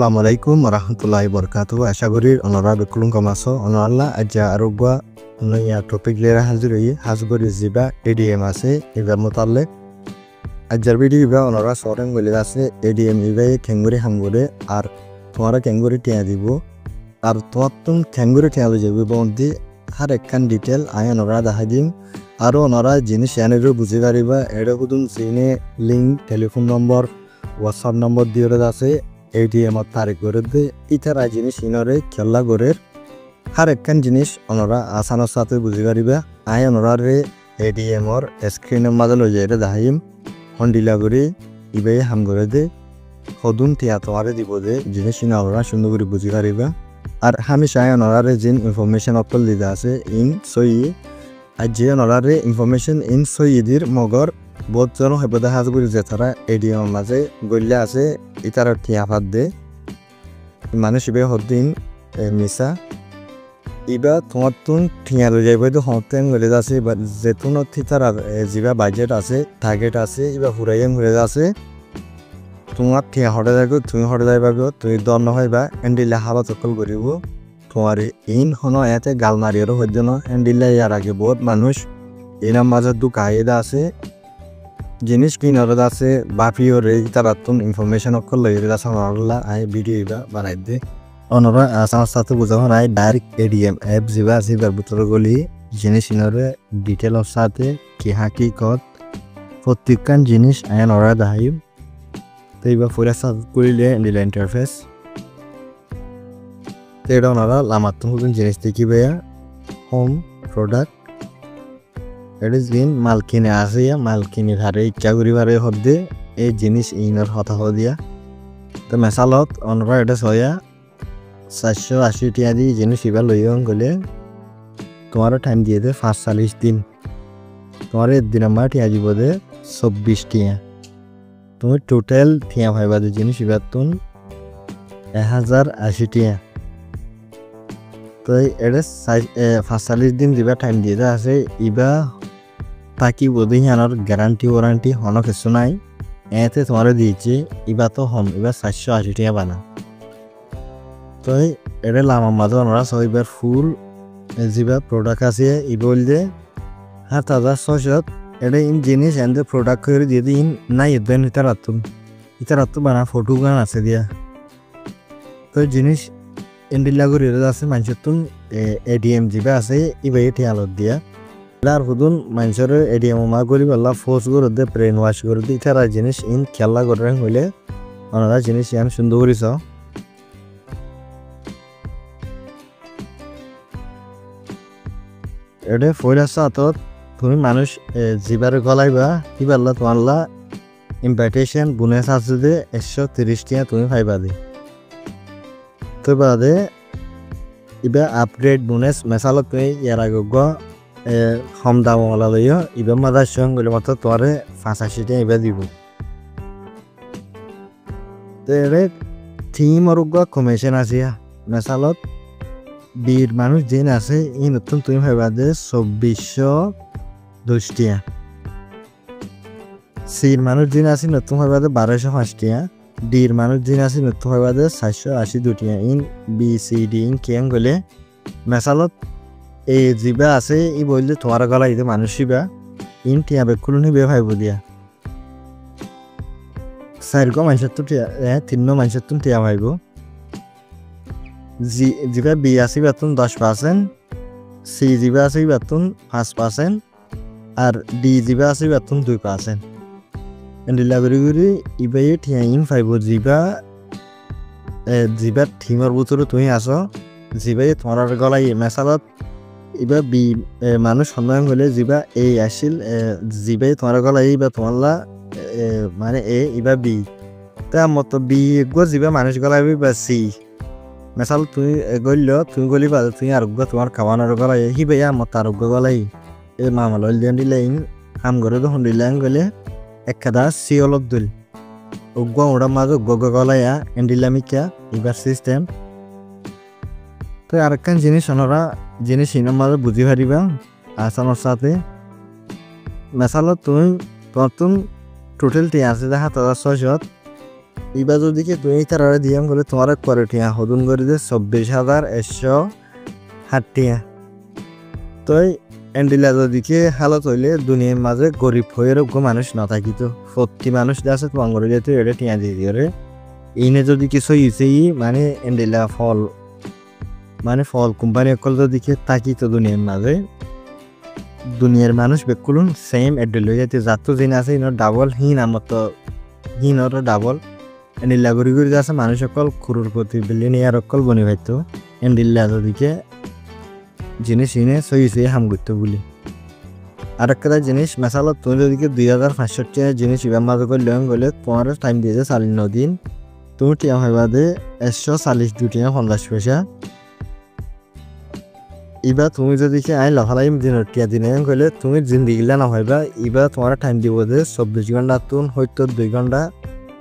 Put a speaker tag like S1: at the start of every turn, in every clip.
S1: Assalamualaikum warahmatullahi wabarakatuh. Aşağı kori onlara bekulun kamaso onlarla aja arugwa ya topik lera hazırıyı hazır ziba ADM ase iber mutalle ajar video iba onlara soren gole ase ADM ibe kenguri hangure ar tomara kenguri tiya dibo ar toatun kenguri tiya loje bondi har ekkan detail ayan onlara da hadim aro onlara jinish yanero buzi pariba era kudun sine link telephone number WhatsApp number diore ase ADM tarik gorede itara jinish inore kella gorer har ekkan jinish onora asanos sate buzi pariba ay onora re ADM or screen madal ojere dahim hondila gori ibe ham gorede hodun tiya toare dibode jinish inora shundo gori buzi pariba ar hamisha ay onora re jin information okol dida ase in soyi ajje onora re information in soyidir mogor বহুত জন হেবদা হাজগুরি যে তারা ADM মাঝে গল্লা আছে ইতার টিয়াফাত দে মানুষ ইবে হদ্দিন Misa ইবা তোমার তুন ঠিয়া লই যাইবে তো হতেন গলে আছে যেতুন থিতার জিবা বাজেট আছে টার্গেট আছে ইবা হুরাইম হুরে আছে তোমার ঠিয়া হড়ে যাইগো তুমি হড়ে যাইবাগো তুমি দর নহইবা এন্ডিলা হালত সকল করিব তোমার ইন হনো এতে গাল মারিয়ারও হইদ না এন্ডিলা ইয়ার আগে বহুত মানুষ এনার মাঝে দু কায়দা আছে জিনিস কিনার আছে বাপিও রে তারাতুন ইনফরমেশন অকল লইরে আছে অনলা আই ভিডিও ইবা বানাই দে অনরা আসার সাথে বুঝাও নাই ডাইরেক্ট এডিএম অ্যাপ জিবা জিবার ভিতর গলি জিনিস ইনরে ডিটেইল অফ সাথে কি হাকিকত প্রত্যেকখান জিনিস আয়ন অরা দাই তো ইবা ফুরা সাথ কইলে ইন্ডিলা ইন্টারফেস তেড়া অনরা লামাতুন হুন জিনিস দেখিবে home product It is been malkine asya malkine thare ichha gori bare hodde ei jinish inor hota hodia to mesalot onra eta soya 780 tiya di jinish iba loyon gole tomar time diye de 45 din tomar din amar tiya jibode 24 tiya তুমি total tiya bhaiba de jinish iba tun 1080 tiya তো এটা 45 দিন দিবা time দিয়ে আছে ইবা তাকি বদি হানার guarantee warranty হনো কিছু নাই এতে তোমারে দিয়েছে ইবা তো হম ইবা 780 টাকা বানা তো এটা লামা মাঝে আমরা সইবার ফুল জিবা প্রোডাক্ট আছে ইবল দে 7600 এটা ইন জিনিস এন্ড প্রোডাক্ট করে দিয়ে দিন নাই দেন ইতারাতু বানা ফটো গান আছে দিয়া তো জিনিস এন্ডিলা গরি আছে মানসতুন এডিএম জিবা আছে ইবে টিয়ালত দিয়া লার হুদুন মানসর এডিএম মা গরি বল্লা ফোর্স গর দে ব্রেন ওয়াশ গর দি তারা জিনিস ইন খেলা গরং হইলে অনরা জিনিস ইয়ান সুন্দর করিছ এডে ফয়লা সাতত তুমি মানুষ জিবার গলাইবা কিবাল্লা তোমাল্লা ইনভাইটেশন বোনাস আছে দে 130 টাকা তুমি পাইবা দি তো বাদে ইবা আপগ্রেড বোনাস মেসাল তুমি ইয়ার আগো কম দাম ওলা লইও ইবা মাদা সঙ্গলে মত তোরে 85 টাকা ইবা দিব তেরে থিম আর গো কমিশন আসিয়া মেসালত বীর মানুষ দিন আছে ই নতুন তুমি ভাইবা দে 2410 টাকা সির মানুষ দিন আছে নতুন ভাইবা দে 1205 টাকা ডির মানুষ দিন আছে নতুন ভাইবা দে 782 টাকা ইন বি সি ডি ইন কেম গলে মেসালত এ জিবা আছে ই বললে তোমার গলা ইতে মানুষিবা ইন টিয়া বেকুলনি বে ভাইব দিয়া সাইরগো মানসত্তু টিয়া তিন্ন মানসত্তু টিয়া ভাইব জিবা বি আছে বেতন 10% সি জিবা আছে বেতন 5% আর ডি জিবা আছে বেতন 2% এন্ডিলা গরি ইবে টিয়া ইন ফাইব জিবা থিমর ভিতরে তুমি আসো জিবা তোমার গলাই মেসালত ইবা বি মানুষ সন্ধান হলে জিবা এই আসিল জিবা তোমার গলাই বা তোমারলা মানে এ ইবা বি তা মত বি গো জিবা মানুষ গলাই বা সি মেসাল তুমি গইল তুমি গলি বা তুমি আর গো তোমার খাওয়ানোর গলাই হিবে ইয়া মত আর গো গলাই এ মামাল দেন দিলাইন হাম করে তো হন্ডিলাং গলে একদা সি অলক দুল উগো ওড়া মাঝে গো গলায়া এন্ডিলামিকা ইবা সিস্টেম তো আরেকখান জিনিস ওনারা জিনিস ইনার মাঝে বুঝি পারিবা আসানোর সাথে মেসালত তুমি প্রথম টোটাল টি আছে 7600 ইবা যদি কি তুমি তারা দিয়াম বলে তোমার করে টিয়া হদুন করে যে 24,160 টিয়া। তো এন্ডিলা যদিকে হালত হইলে দুনিয়ার মাঝে গরিব হয়ে রোগ্য মানুষ না থাকিত, সত্যি মানুষ আছে তোমার করে যেতে এটা টিয়া দিয়ে দিয়ে ইনে যদি কিছু ইসেই মানে এন্ডিলা ফল মানে ফল কোম্পানি অকল যদিকে থাকিত দুনিয়ার মাঝে, দুনিয়ার মানুষ বেকুলুন সেম এড্রেল হয়ে যেতে যাত যিন আছে ইনর ডাবল হিন আমার তো হিনর ডাবল এন্ডিল্লা ঘুরি ঘুরি আছে মানুষ অকল crorepoti বিলিয়নিয়ার অকল বনি ভাইতো এন্ডিল্লা যদিকে জিনিস ইনে সই সই হাম করতে বলি। আর একটা জিনিস মেসালত তুমি যদিকে 2,500 টাকা জিনিস ইবার মাঝে করে লেন গেলে তোমার টাইম দিয়ে 49 দিন, তুমি টিয়া হইবা দে 142 টাকা 50 পয়সা। ইবা তুমি যদি আই লফালাইম দিনের টিয়া দিনে গেলে তুমি জিন্দিগিলা না হইবা। ইবা তোমার টাইম দিব যে 24 ঘন্টা তুন হয়তো 2 ঘন্টা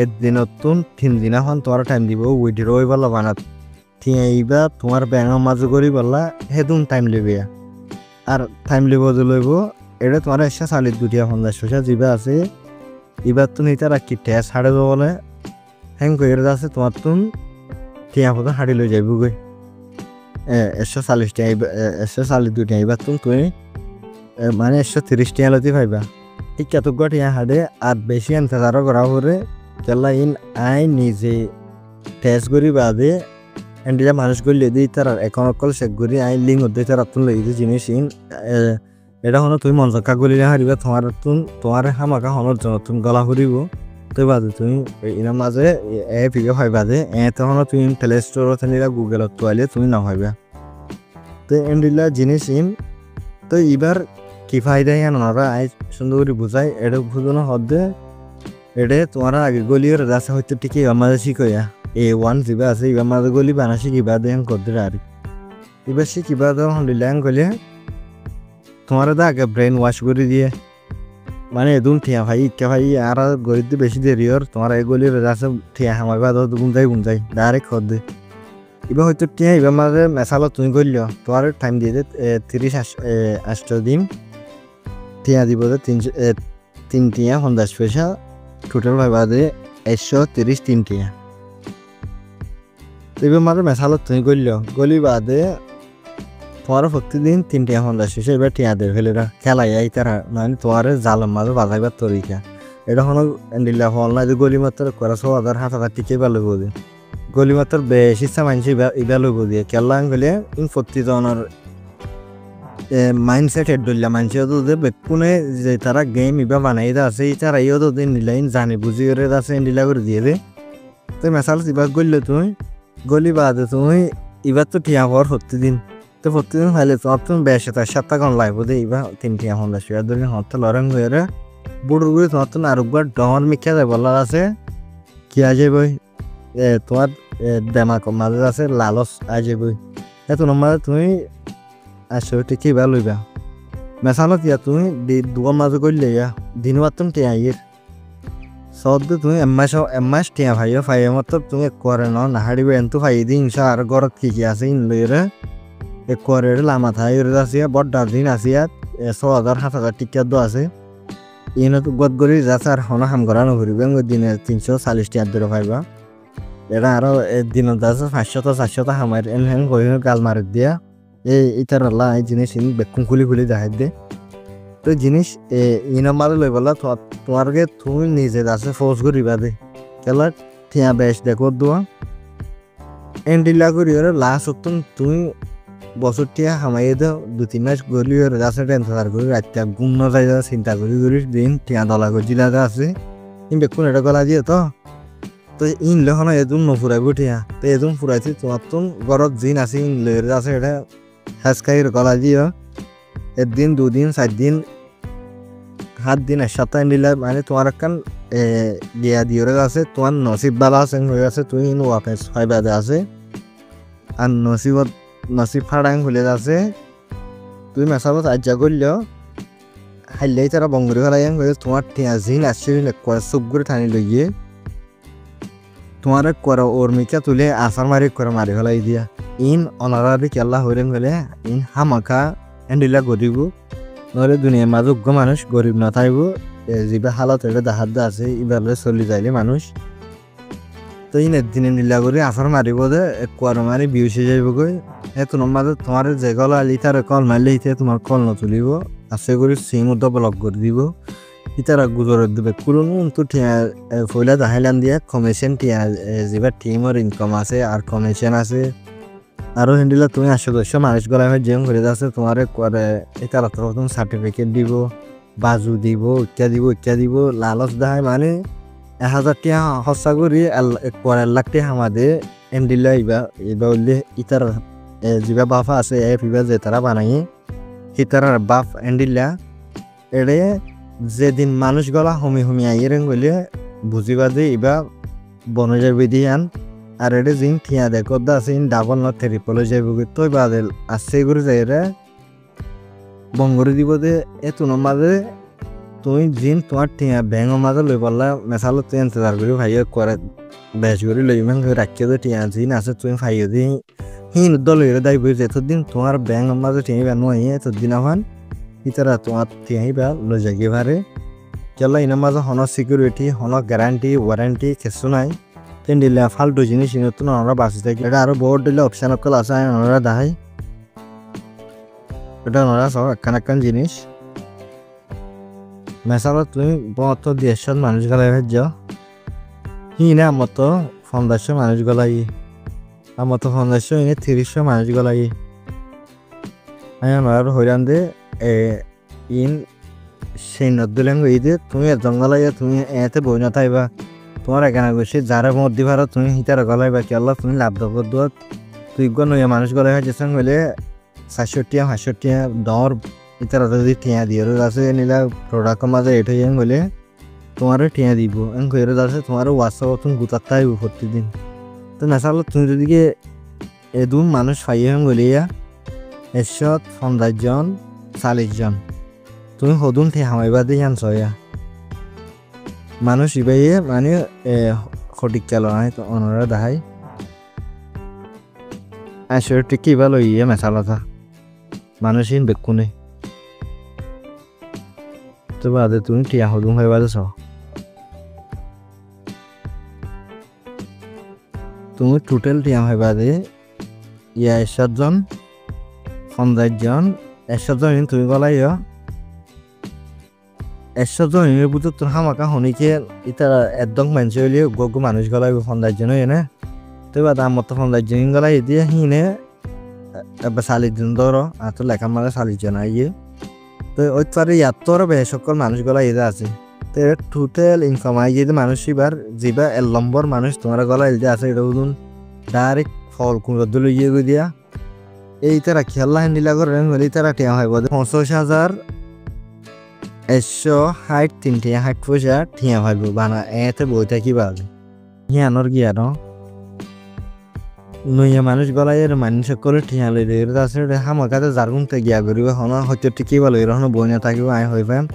S1: এক দিনত তুন 3 দিন এখন তোমার টাইম দিব উইড্রো হইবা লবানাত টিয়া। ইবা তোমার ব্যাংকের মাঝে করি বললা হেতুন টাইম লিবে আর টাইম লিব যে লইব এটা তোমার 142 টাকা 50 পয়সা যিবা আছে। ইবার তুন এটা রাখি টিয়া ছাড়ে যাব বলে হ্যাং করে আছে তোমার তুন টিয়া হতো হাড়ি লই যাইব গই 140 টাকা 142 টাকা। এবার তুমি মানে 130 টাকা লতি পাইবা। ঠিক এতগুলো টিয়া হাড়ে আর বেশি এন্তেজারও করা পরে কেলা ইন আই নিজে টেস্ট করি বাদে এন্ডিয়া মানুষ করলে দিই তার এখন অকল চেক করি আই লিঙ্ক হতে তার তুন লই দিই জিনিস ইন এটা হলো তুমি মঞ্চকা গলিলে হারিবা তোমার হামাকা হনর জন্য তুমি গলা ফুরিব তো বাদে তুমি ইনার মাঝে ভিডিও হয় বাদে তখন তুমি প্লে স্টোর নিলা গুগলত তোয়ালে তুমি না হইবা। তো এন্ডিলা জিনিস ইন তো এবার কি ফায়দা ইয়ান ওনারা আই সুন্দর করে বুঝাই এটা বুঝানো হদ্দে এটা তোমার আগে গলির রাস্তা হয়তো ঠিকই এবার মাঝে শিখইয়া A1 যিবা আছে এবার মাঝে গলি বানা শিখিবা দেন করতে আর এবার শিখিবা তো আলহামদুলিল্লাহ গলে তোমার আগে ব্রেন ওয়াশ করে দিয়ে মানে এদুন ঠিয়া ভাই ইকা ভাই আর গরিব বেশি দেরি ওর তোমার এগুলির রাস্তা ঠিয়া হামাইবা তো গুমজাই ডাইরেক্ট খদ দে এবার হয়তো টিয়া এবার মাঝে মেসালো তুমি করল তোমার টাইম দিয়ে দে 38 দিন টিয়া দিব যে 3 টিয়া 50 পয়সা টোটাল ভাইবা দে 133 টিয়া। এবার মাঝে মেসালো তুমি করল গলি বাদে তোমার প্রতিদিন 3 টাকা 50 পয়সা এবার টিয়া দেবে ফেলেরা খেলাই এই তারা মানে তোমার জালের মাঝে বাজাইবার তরিকা এটা হলো এন্ডিল্লা হল না যে গলি মাত্র করা 6,000 টিকে বেলো বোধে গলি মাত্র বেশি মানছি বেলো বোধে কেলা গেলে প্রতিজনের মাইন্ডসেট হেড ধরলা মানছি যে বেকুনে যে তারা গেম ইবা বানাই আছে তারা ইও তো নিলাইন জানি বুঝি করে আছে এন্ডিলা করে দিয়ে দে। তো মেসাল ইবা গললে তুমি গলি বাদে তুমি এবার তো টিয়া হওয়ার প্রতিদিন তো প্রতিদিন খাইলে তোমার তুমি বেশ 7 ঘন্টা লাগবো দে এবার 3 টাকা 50 পয়সা ধরে হতে লড়াং হয়ে বুড়োর গুড়ি তোমার তো আরেকবার ডহর মিখা যায় বলার আছে কি আজে বই তোমার দেমাক মাঝে আছে লালস আজে বই এত নম্বর তুমি 800 টিকি বা লইবা মেসালত ইয়া তুমি দুয়ার মাঝে করলে ইয়া দিন মাত্র টিয়া ইয়ের সদ তুমি এমাস টিয়া ভাইও ফাই মাত্র তুমি করে না হারিবে এন্তু ফাই দিন আর গরত কি আছে ইন লইরে করে লামা থাই আসিয়া বড় দিন আসিয়া 6,000-7,000 টিকা দো আছে ইনো তো গদ গরি যাচ্ছে আর হন হাম করা নকরিবে দিনে 340 টাকা ধরে পাইবা। এটা আরো দিনত আছে 500-400 হামার এন কই গাল মারি দিয়া ইতার আল্লাহ এই জিনিস বেকুম খুলি দেখাই দে। তো জিনিস ইনো মারে লই বলা তোমারকে তুমি নিজে আছে ফোর্স করিবা দে কেলা ঠিয়া বেশ দেখো দোয়া এন্ডিলা করি লাস্ট তুমি বছর টিয়া হামাইয়ে দাও 2-3 মাস গলি রাস্তাটা এন্তজার করি রাতটা ঘুম না যাই চিন্তা করি দিন টিয়া দলা করে জিলা আছে কিন্তু বেকুন এটা গলা দিয়ে তো ইন লখন এদুন নফুরাইব টিয়া তো এদুন ফুরাইছি তোমার তো গরত জিন আছে ইন লইরে আছে এটা হাসকাইর গলা দিও 1 দিন 2 দিন 4 দিন 7 দিন 1 সপ্তাহ নিলে মানে তোমার একখান গিয়া দিয়ে আছে তোমার নসিব বালা আছে হয়ে আছে তুই ইন ওয়াফেস ফাইবাদে আছে আর নসিব ফাড়াং হলে আছে তুই মেসালত আজ্জা করলেও হাইলেই তারা বঙ্গরি ফেলাইয়াং হয়ে তোমার টিয়া জিন আসছে করে চুপ করে টানি লইয়ে তোমার করে ওর মিকা তুলে আসার মারি ফেলাই দিয়া ইন অনারারি কেল্লা হইলেন গেলে ইন হামাকা এন্ডিলা গরিব নহলে দুনিয়ার মাঝে উগ্র মানুষ গরিব না থাকবো যিবা হালত এটা দেখাত আছে ইবারে চলি যাইলে মানুষ তো ইনের দিনে নীলা করে আসর মারিব দে কুয়ার মারি বিউসে যাইব গই এত নম্বরে তোমার যে গলা লিটার কল মারলে হিতে তোমার কল নতুলিব আছে করে সিম ব্লক করে দিব ইতারা গুজর দিবে কুলুন তো টিয়া ফইলা দাহাইলান দিয়া কমিশন টিয়া যেবার টিমর ইনকাম আছে আর কমিশন আছে আরো হিন্দিলা তুমি 800 মানুষ গলা হয় যেম করে আছে তোমার করে ইতারা তো তুমি সার্টিফিকেট দিব বাজু দিব ইত্যাদি দিব লালচ দেয় মানে 1000 টাকা হসা করি 1 লাখ টাকা আমাদের এমডিলা এবার বললে ইতার যেবা বাফা আছে এফিবা যে তারা বানাই ইতারার বাফ এন্ডিলা এড়ে যেদিন মানুষ গলা হমি আইরেন বলে বুঝিবা যে এবার বনজার বিধিয়ান আর এটা জিন থিয়া দেখো দা সিন ডাবল ন ট্রিপলে যাইব তো বাদল আসছে করে যাই রে বঙ্গরে দিব দে এত নম্বরে তুই জিন তোমার থিয়া ব্যাঙ্গ মাঝে লই পারলা মেসালো তুই ইন্তজার করি ভাইয়া করে বেশ করে লই মান রাখিয়ে দে থিয়া জিন আছে তুই ভাইয়া দি হিন দল এর দাই বই এতদিন তোমার ব্যাঙ্গ মাঝে থিয়া বা নয় এতদিন আহান ইতারা তোমার থিয়া বা লই যাই পারে চলা ইনা মাঝে হন সিকিউরিটি হন গ্যারান্টি ওয়ারেন্টি কিছু নাই তেন দিলে ফালতু জিনিস নতুন আমরা বাঁচি থাকি এটা আরো বহুত দিলে অপশন অকল আছে ওনারা দেখাই এটা ওনারা সব একখান জিনিস মেসালো তুমি বহুত দেশের মানুষ গলাই যাও হিনে আমার তো 500 মানুষ গলাই আমার তো 500 ইনে 300 মানুষ গলাই আর হইরান দে ইন সেই নদুলেন গইদে তুমি জঙ্গলাই তুমি এতে বই না থাইবা তোমার এখানে বসে যারা মধ্যে ভাড়া তুমি হিতার গলাই বা কি আল্লাহ তুমি লাভ দর দোয়া তুই নয়া মানুষ গলাই হয় যেসঙ্গ হলে 400 দর ইতারা যদি টিয়া দিয়ে আছে নিলা প্রোডাক্ট মাঝে এটাই হলে তোমারও টিয়া দিব এন করে আছে তোমার হোয়াটসঅ্যাপ তুমি গুতারটাই প্রতিদিন তো নেশালো তুমি যদি এদুম মানুষ ফাইয়ে গলিয়া 150 জন 40 জন তুমি সদুন ঠে হামাইবা দিয়ে আনছ মানুষ ইবাইয়ে মানে সঠিক চালনায় তো ওনারা দেখাই আসলে টিকি ভালো ইয়ে মেশালতা মানুষহীন বেকুনে তো বাদে তুমি টিয়া হদুম হয়ে বাজেছ তুমি টোটাল টিয়া হয়ে বাদে 100 জন 50 জন 100 জন তুমি গলাই 100 জন এর ভিতর তোর হামাকা হনিকে ইতারা একদম মানুষ হইলে গগু মানুষ গলাই 50 জন হয় না তো বাদে আমার তো 50 জন গলাই দিয়ে হিনে এবার 40 জন ধরো আর তো লেখা মানে 40 জন আইয়ে তো ওই তারে ইয়াত্তর বেশ সকল মানুষগুলা এদের আছে তো টোটাল ইনকাম আই যদি মানুষ এবার যেবা 1 নম্বর মানুষ তোমার গলা এলদে আছে এটা বুঝুন ডাইরেক্ট ফল কুমড়ো দিল ইয়ে গো দিয়া এই তারা খেলা হ্যান্ডিলা করেন বলে তারা টিয়া হয় বোধ 55,160 পয়সা টিয়া ভাইব বানা এতে বইটা কি বাজে হিয়ানোর গিয়া ন নইয়া মানুষ গলায় মানুষ সকলে ঠিয়া লই আছে হামাকাতে জারগুনতে গিয়া করিব হন হয়তো টিকি ভালো এরকম বই না থাকিব আই হইবাম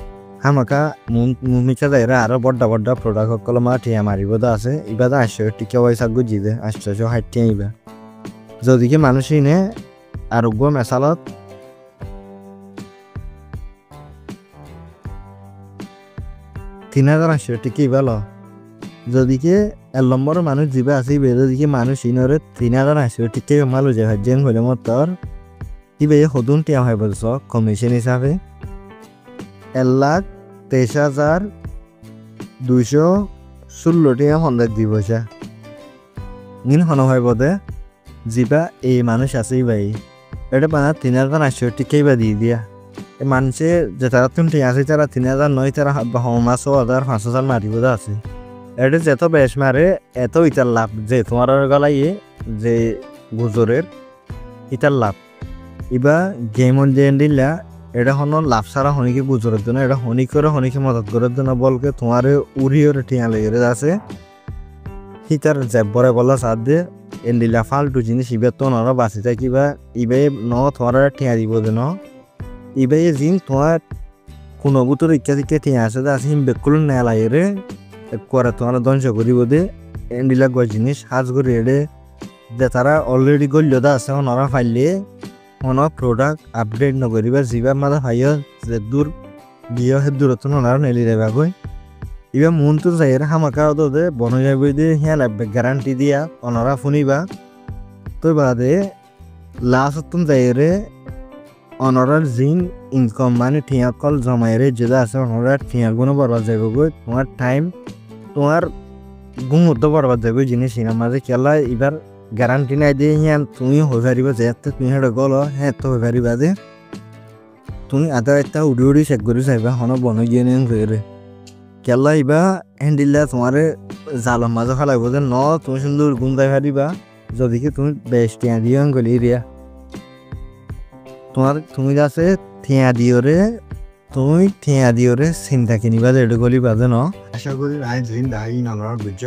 S1: হামাকা মুমিকা যাইরা আরো বড় প্রোডাক্ট সকল মা ঠিয়া মারিব দা আছে ইবা 800 টিকা পয়সা গুজি দে 860 টিয়া ইবা যদি কি মানুষ ইনে আরোগ্য মেসালত 3,800 টিকি ভালো যদি কি 1 নম্বর মানুষ যাবে আসি যদি কি মানুষ ইনরে 3,800 টিকে মালো যে যেন হলে মতর ইবে হদুন টিয়া হয় বলছ কমিশন হিসাবে 1,23,216 টিয়া হন্দাক দিব যা নিন হন হয় বদে জিবা এই মানুষ আছে ভাই এটা বানা 3,800 টিকেই বা দিয়ে দিয়া এই মানুষে যে তারা তুমি আছে তারা 3,009 তারা হমা 6,000 মারিব আছে এটা যত বেশ মারে এত ইটার লাভ যে তোমার গলাই যে গুজরের ইটার লাভ ইবা গেম অন যে দিলা এটা হনো লাভ সারা হনিকে গুজরের জন্য এটা হনি করে হনিকে মদত করার জন্য বলকে তোমার উড়িওর টিয়া লেগে আছে হিতার জেবরে বলা সাথ দিয়ে এন্ডিলা ফালতু জিনিস ইবে তো নর বাঁচি থাকিবা ইবে ন তোমার টিয়া দিব যে ন ইবে জিন তোমার কোনো বুতর ইত্যাদিকে টিয়া আছে আছে বেকুল নেলাইরে রে করে তোমার ধ্বংস করিব দে এন্ডিলা গো জিনিস হাজ করে এডে যে তারা অলরেডি গল্যদা আছে ওনারা ফাইলে কোনো প্রোডাক্ট আপডেট নকরিবা যিবা মাদা ফাইয় যে দূর গিয়ে হে দূরত্ব ওনারা নেলি দেবা গই ইবা মন তো যাইয়ের হামাকা দে বনো যাবে দে হ্যাঁ লাগবে গ্যারান্টি দিয়া অনরা ফুনিবা তো বাদে লাস্ট তুম যাইরে অনরার জিন ইনকাম মানে ঠিয়া কল জমাইরে যেটা আছে অনরার ঠিয়া গুণ বরবাদ যাবে গো তোমার টাইম তোমার গুমুদ্দ বরবাদ যাবে জিনিস সিনেমা মাঝে খেলা এবার গ্যারান্টি নাই দিয়ে হ্যাঁ তুমি হয়ে পারিবা যে তুমি হেঁটে গলো হ্যাঁ তো হয়ে পারিবা যে তুমি আধা একটা উড়ি উড়ি চেক করে চাইবা হন বন গিয়ে নেন করে খেলা ইবা হ্যান্ডিল্লা তোমার জালর মাঝে ফেলাইব যে ন তুমি সুন্দর গুণ যাই পারিবা যদি কি তুমি বেশ টিয়া দিয়ে গলি এরিয়া তোমার তুমি আছে থিয়া দিওরে চিন্তা কিনিবা যে এটা গলি বাজে ন আশা করি আই জিন দাহি ননরার বুঝছ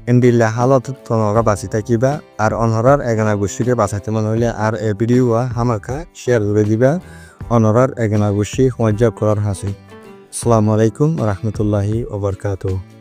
S1: এন্ডিল্লা হালত তোমরা বাঁচি থাকিবা আর অনরার এগানা গোষ্ঠীকে বাঁচাইতে মনে হইলে আর এ ভিডিও হামাকা শেয়ার করে দিবা অনরার এগানা গোষ্ঠী সমাজ্য করার হাসি আসসালামু আলাইকুম রহমতুল্লাহি ওবরকাতুহ